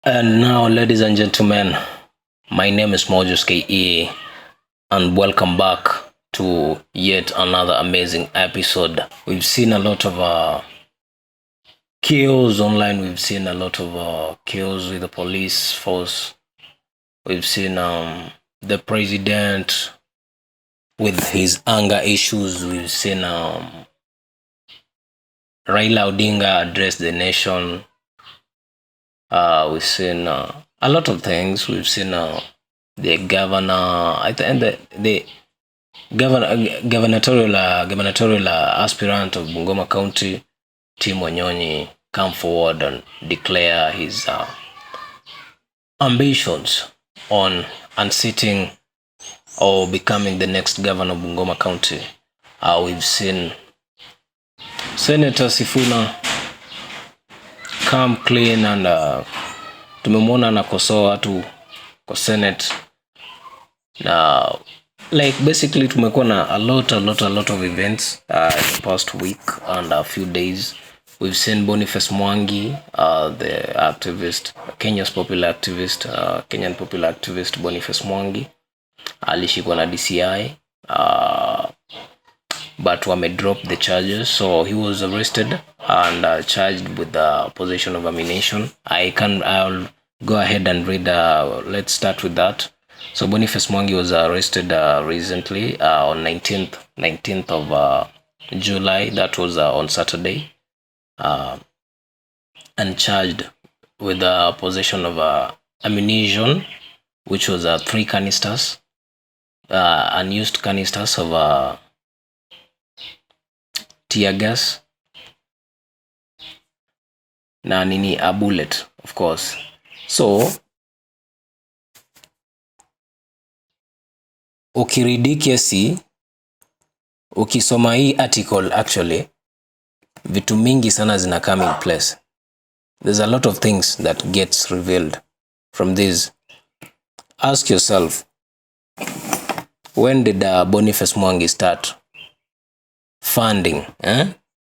And now, ladies and gentlemen, my name is Mojos KE, and welcome back to yet another amazing episode. We've seen a lot of chaos online. We've seen a lot of chaos with the police force. We've seen the president with his anger issues. We've seen Raila Odinga address the nation. We've seen a lot of things. We've seen the governor, I think the gubernatorial aspirant of Bungoma County, Tim Wanyonyi, come forward and declare his ambitions on unseating or becoming the next governor of Bungoma County. We've seen Senator Sifuna come clean and tumemwona anakosoa watu kwa Senate na like basically tumekuwa na a lot of events in the past week and a few days. We've seen Boniface Mwangi, the activist, Kenyan popular activist Boniface Mwangi alishikwa na DCI but drop the charges, so he was arrested and charged with the possession of ammunition. I'll go ahead and read. Let's start with that. So Boniface Mwangi was arrested recently on 19th of July. That was on Saturday, and charged with the possession of ammunition, which was 3 canisters, unused canisters of tear gas na a bullet, of course. So ukiridi kesi, ukisoma hii article, actually vitu mingi sana zina come in place. There's a lot of things that gets revealed from this. Ask yourself, when did Boniface Mwangi start funding?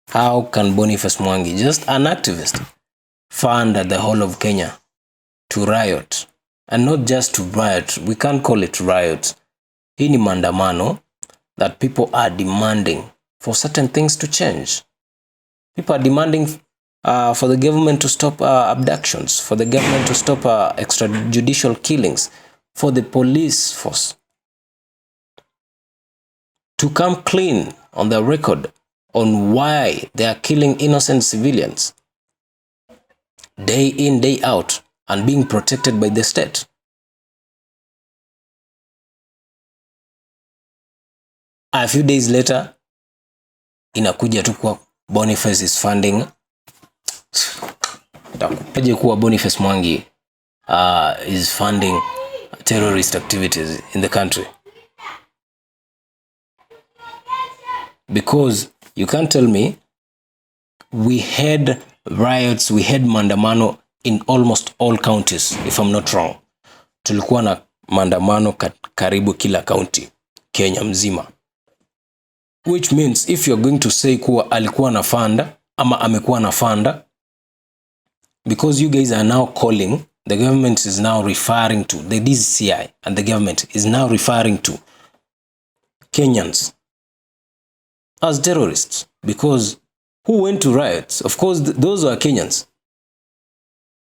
How can Boniface Mwangi, just an activist, fund the whole of Kenya to riot? And not just to riot, we can't call it riots. Hii ni maandamano that people are demanding for certain things to change. People are demanding for the government to stop abductions, for the government to stop extrajudicial killings, for the police force to come clean on the record on why they are killing innocent civilians day in, day out, and being protected by the state. A few days later, inakuja tu kwa Boniface is funding. Itakuja kuwa Boniface Mwangi is funding terrorist activities in the country. Because you can't tell me we had riots, we had maandamano in almost all counties, if I'm not wrong. Tulikuwa na maandamano karibu kila county Kenya mzima. Which means if you're going to say kuwa alikuwa na funda ama amekuwa na funda, because you guys are now calling, the government is now referring to, the DCI and the government is now referring to Kenyans as terrorists. Because who went to riots? Of course, those were Kenyans.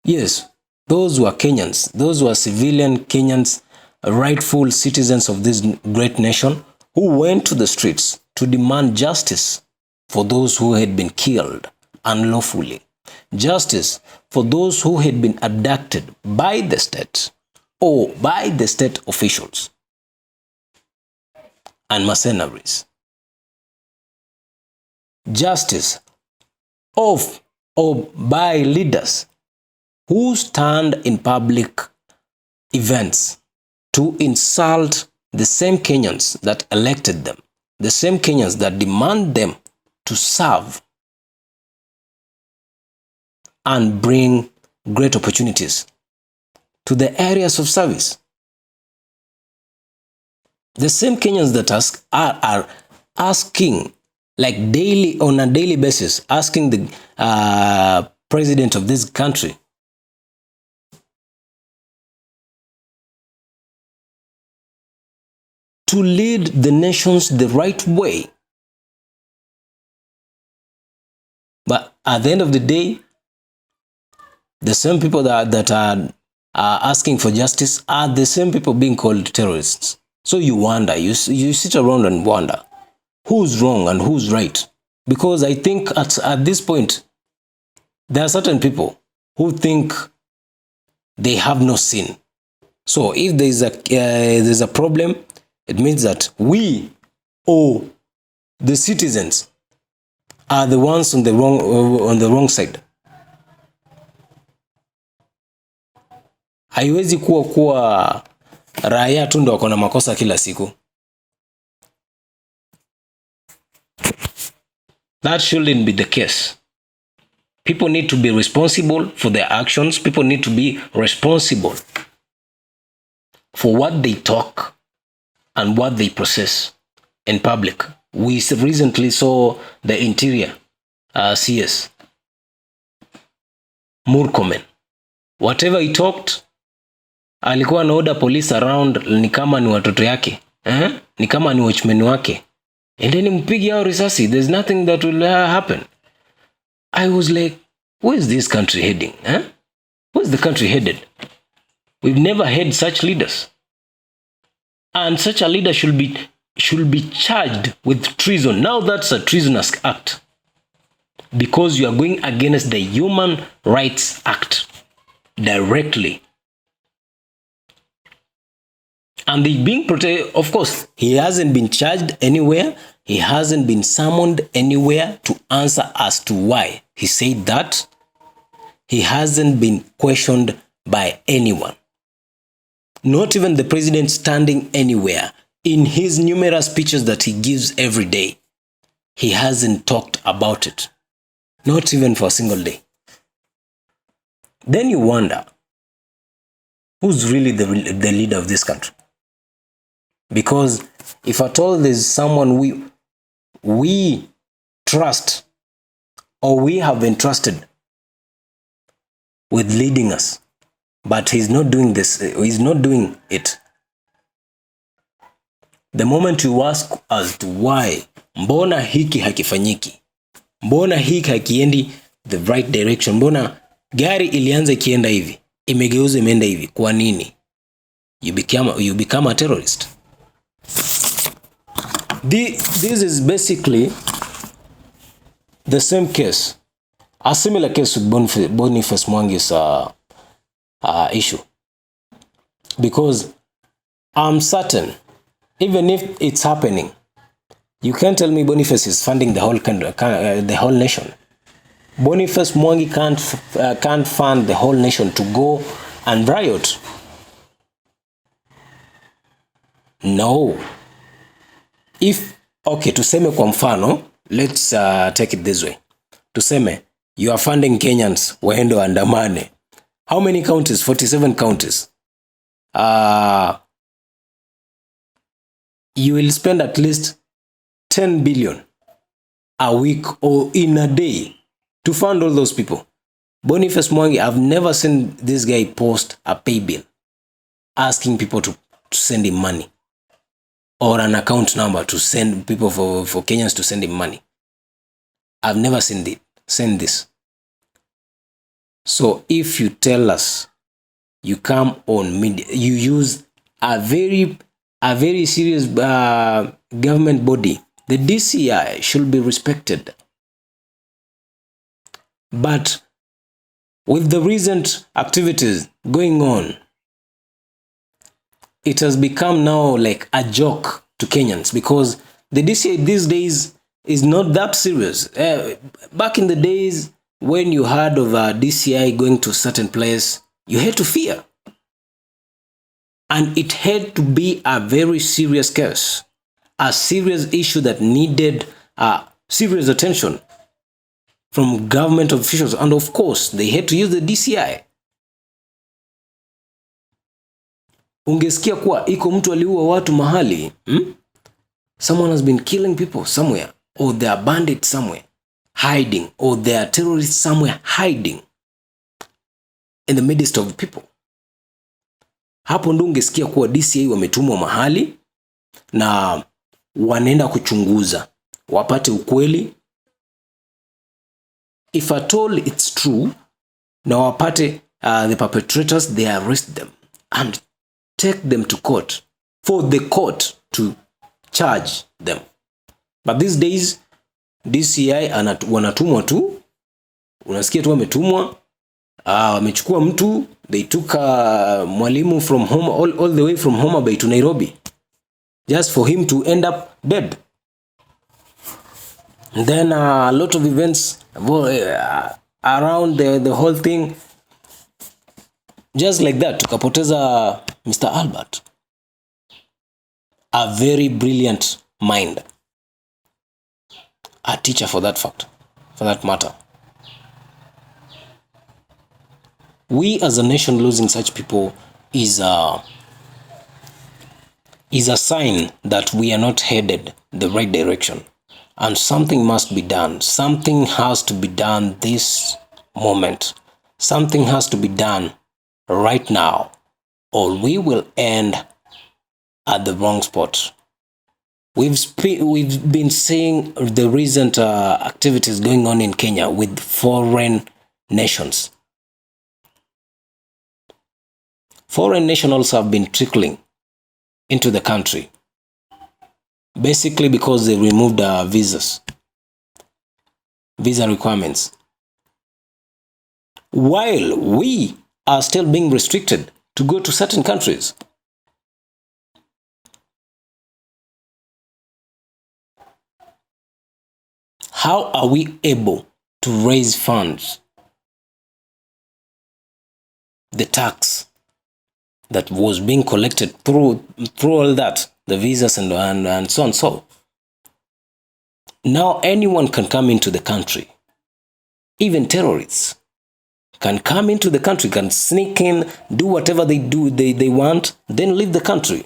Yes, those were Kenyans. Those were civilian Kenyans, rightful citizens of this great nation, who went to the streets to demand justice for those who had been killed unlawfully. Justice for those who had been abducted by the state or by the state officials and mercenaries. Justice of or by leaders who stand in public events to insult the same Kenyans that elected them, the same Kenyans that demand them to serve and bring great opportunities to the areas of service. The same Kenyans that are asking, like on a daily basis, asking the president of this country to lead the nations the right way. But at the end of the day, the same people that are asking for justice are the same people being called terrorists. So you wonder, you sit around and wonder, who's wrong and who's right? Because I think at this point, there are certain people who think they have no sin. So if there's a problem, it means that we or the citizens are the ones on the wrong side. Haiwezi kuwa raia tu ndo wako na makosa kila siku. That shouldn't be the case. People need to be responsible for their actions. People need to be responsible for what they talk and what they process in public. We recently saw the Interior CS Murkomen. Whatever he talked, alikuwa na order police around ni kama ni watoto yake. Ni kama ni watchmen wake. And then mpigi hao risasi. There's nothing that will happen. I was like, where is this country heading? Where is the country headed? We've never had such leaders. And such a leader should be charged with treason. Now that's a treasonous act. Because you are going against the Human Rights Act directly. And they being protected, of course, he hasn't been charged anywhere. He hasn't been summoned anywhere to answer as to why he said that. He hasn't been questioned by anyone. Not even the president standing anywhere. In his numerous speeches that he gives every day, he hasn't talked about it. Not even for a single day. Then you wonder, who's really the leader of this country? Because if at all there's someone we trust or we have been trusted with leading us, but he's not doing this, he's not doing it. The moment you ask as to why, mbona hiki hakifanyiki? Mbona hiki hakiendi the right direction? Mbona gari ilianza ikienda hivi, imegeuza imeenda hivi? Kwa nini? You become a terrorist. This is basically the same case, a similar case with Boniface Mwangi's issue. Because I'm certain, even if it's happening, you can't tell me Boniface is funding the whole country, the whole nation. Boniface Mwangi can't fund the whole nation to go and riot. No. If, okay, tuseme kwa mfano, let's take it this way. Tuseme, you are funding Kenyans waende waandamane. How many counties? 47 counties. You will spend at least 10 billion a week or in a day to fund all those people. Boniface Mwangi, I've never seen this guy post a pay bill asking people to send him money, or an account number to send people for Kenyans to send him money. I've never seen this. So if you tell us, you come on media, you use a very serious government body, the DCI should be respected. But with the recent activities going on, it has become now like a joke to Kenyans, because the DCI these days is not that serious. Back in the days when you heard of a DCI going to a certain place, you had to fear. And it had to be a very serious case, a serious issue that needed serious attention from government officials. And of course, they had to use the DCI. Ungesikia kuwa iko mtu aliua watu mahali, someone has been killing people somewhere, or they are bandits somewhere hiding, or they are terrorists somewhere hiding in the midst of people. Hapo ndo ungesikia kuwa DCI wametumwa mahali na wanaenda kuchunguza wapate ukweli. If at all it's true, na wapate the perpetrators, they arrest them and take them to court for the court to charge them. But these days DCI wanatumwa tu, unasikia tu wametumwa, wamechukua mtu, they took mwalimu from home all the way from Homa Bay to Nairobi just for him to end up dead. And then a lot of events around the whole thing, just like that. Tukapoteza Mr. Albert, a very brilliant mind, a teacher for that matter. We as a nation losing such people is a sign that we are not headed the right direction, and something must be done. Something has to be done this moment. Something has to be done right now, or we will end at the wrong spot. We've been seeing the recent activities going on in Kenya with foreign nations. Foreign nationals have been trickling into the country, basically because they removed visa requirements, while we are still being restricted to go to certain countries. How are we able to raise funds? The tax that was being collected through all that, the visas and so on. So now anyone can come into the country. Even terrorists can come into the country, can sneak in, do whatever they want, then leave the country.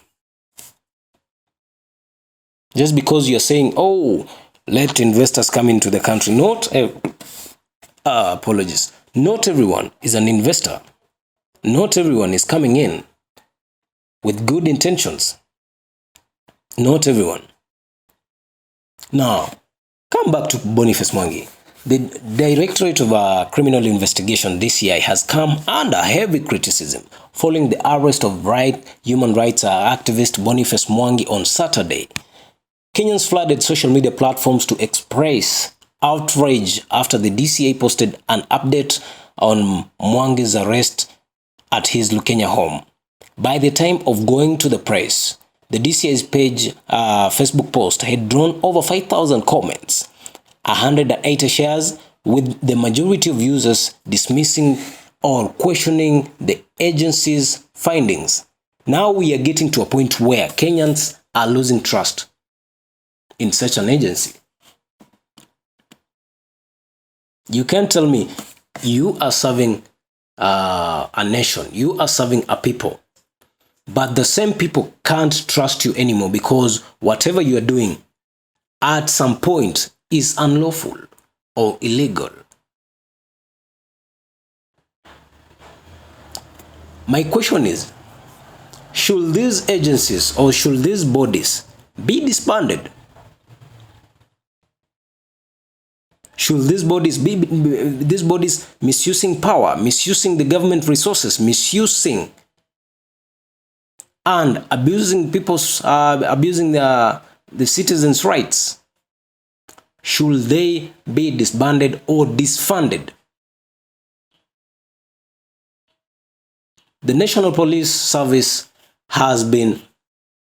Just because you're saying, oh, let investors come into the country. Apologies. Not everyone is an investor. Not everyone is coming in with good intentions. Not everyone. Now, come back to Boniface Mwangi. The Directorate of Criminal Investigation, DCI, has come under heavy criticism following the arrest of human rights activist Boniface Mwangi on Saturday. Kenyans flooded social media platforms to express outrage after the DCI posted an update on Mwangi's arrest at his Lukenya home. By the time of going to the press, the DCI's page Facebook post had drawn over 5,000 comments, 180 shares, with the majority of users dismissing or questioning the agency's findings. Now we are getting to a point where Kenyans are losing trust in such an agency. You can't tell me you are serving a nation, you are serving a people, but the same people can't trust you anymore because whatever you are doing at some point is unlawful or illegal. My question is, should these agencies or should these bodies be disbanded? Should these bodies be misusing power, misusing the government resources, misusing and abusing abusing the citizens' rights? Should they be disbanded or disfunded? The National Police Service has been,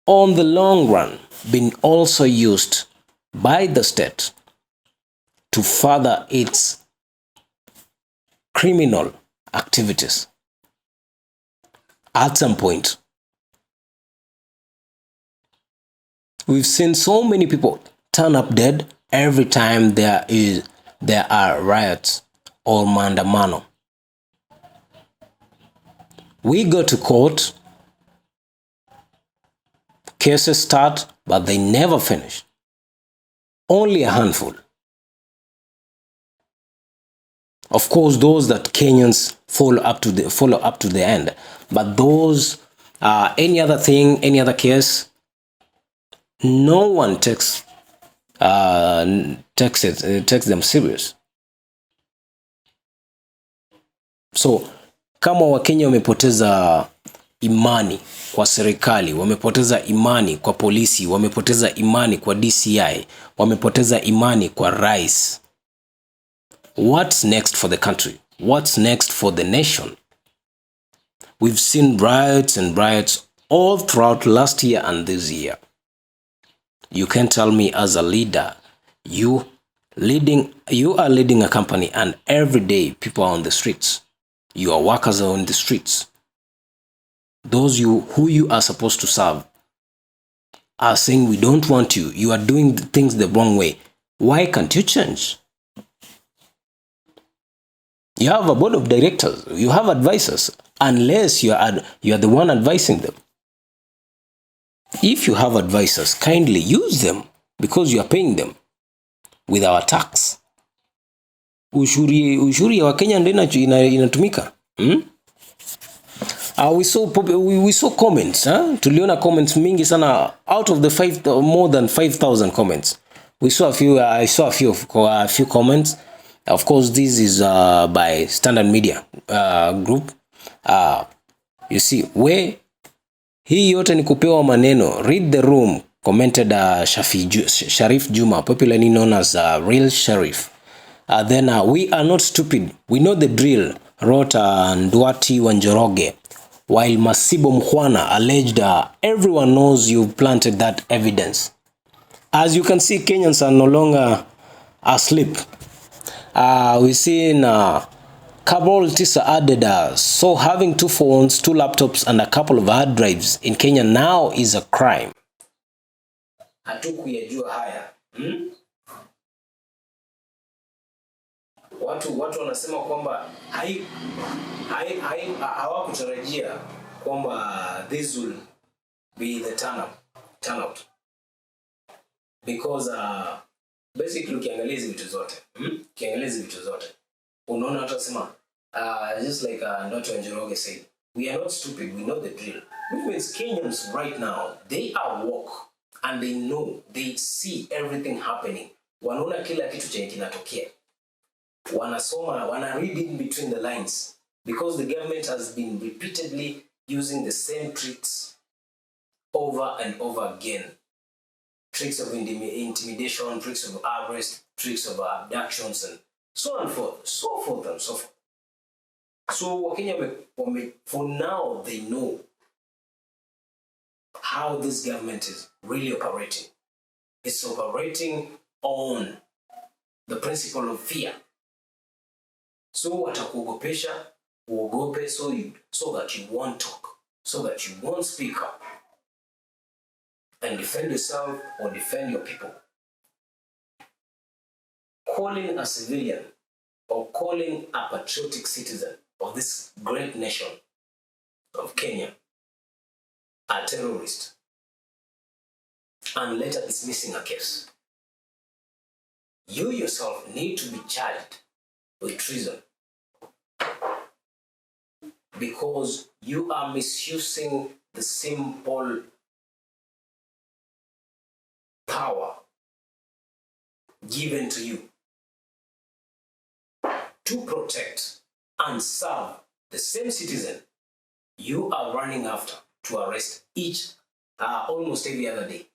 on the long run, been also used by the state to further its criminal activities. At some point, we've seen so many people turn up dead every time there are riots or maandamano. We go to court, cases start, but they never finish. Only a handful. Of course, those that Kenyans follow up to the end. But those, any other thing, any other case, no one takes takes them serious. So kama Wakenya wamepoteza imani kwa serikali, wamepoteza imani kwa polisi, wamepoteza imani kwa DCI, wamepoteza imani kwa rais, what's next for the country? What's next for the nation? We've seen riots and riots all throughout last year and this year. You can't tell me as a leader, you are leading a company and every day people are on the streets. Your workers are on the streets. Those who you are supposed to serve are saying we don't want you. You are doing things the wrong way. Why can't you change? You have a board of directors. You have advisors. Unless you are the one advising them. If you have advisors, kindly use them because you are paying them with our tax. Ushuri ya Wakenya ndio inatumika. We saw comments. Tuliona comments mingi sana. Out of the more than 5,000 comments, we saw a few. I saw a few comments. Of course, this is by Standard Media Group. You see, where hii yote ni kupewa maneno. Read the room, commented Sharif Juma, popularly known as Real Sharif. Then we are not stupid. We know the drill, wrote Ndwati Wanjoroge. While Masibo Mkhwana alleged everyone knows you planted that evidence. As you can see, Kenyans are no longer asleep. We see in Kabul Tisa added, so having 2 phones, 2 laptops and a couple of hard drives in Kenya now is a crime. Hatukuyajua haya. Watu wanasema kwamba hawakutarajia kwamba this will be the turnout. Because basically ukiangalia hizi vitu zote unaona watu wasema just like Dr. Njoroge said, we are not stupid, we know the drill. Which means Kenyans right now, they are woke and they know, they see everything happening. Wanaona kila kitu chenye kinatokea. Wanasoma, wana read in between the lines because the government has been repeatedly using the same tricks over and over again. Tricks of intimidation, tricks of arrest, tricks of abductions, and so on and forth, so forth and so forth. So Wakenya, for now, they know how this government is really operating. It's operating on the principle of fear. So watakuogopesha, uogope, so that you won't talk, so that you won't speak up and defend yourself or defend your people. Calling a civilian or calling a patriotic citizen of this great nation of Kenya a terrorist and later dismissing a case. You yourself need to be charged with treason because you are misusing the simple power given to you to protect and serve the same citizen you are running after to arrest almost every other day.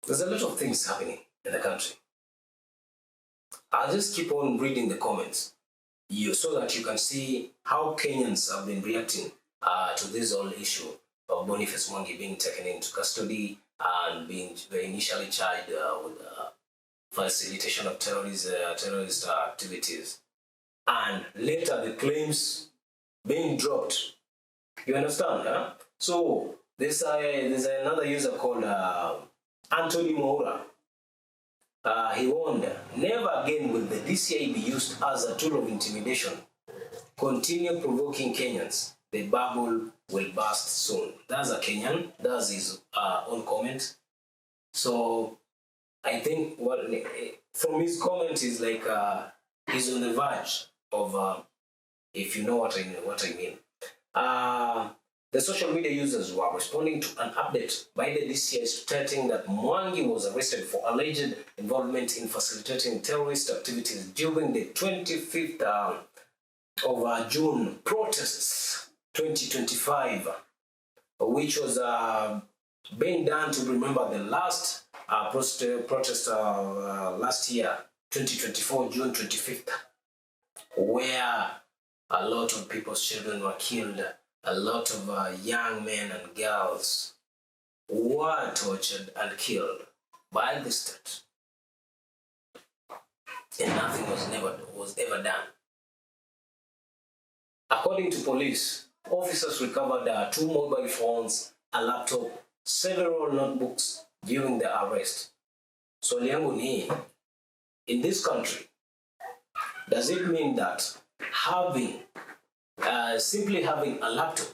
There's a lot of things happening in the country. I'll just keep on reading the comments so that you can see how Kenyans have been reacting to this whole issue of Boniface Mwangi being taken into custody and being initially charged with facilitation of terrorist activities, and later the claims being dropped. You understand? Huh? So there's another user called Anthony Moura. He warned, never again will the DCI be used as a tool of intimidation. Continue provoking Kenyans. The bubble will burst soon. That's a Kenyan. That's his own comment. So I think from his comment is like he's on the verge of if you know what I mean. The social media users were responding to an update by the DCI stating that Mwangi was arrested for alleged involvement in facilitating terrorist activities during the 25th of June protests 2025, which was being done to remember the last protest last year, 2024, June 25th, where a lot of people's children were killed. A lot of young men and girls were tortured and killed by the state, and nothing was ever done. According to police, officers recovered 2 mobile phones, a laptop, several notebooks during the arrest. So liangu ni, in this country, does it mean that simply having a laptop,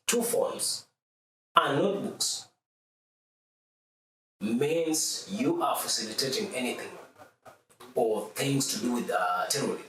2 phones, and notebooks means you are facilitating anything or things to do with terrorism?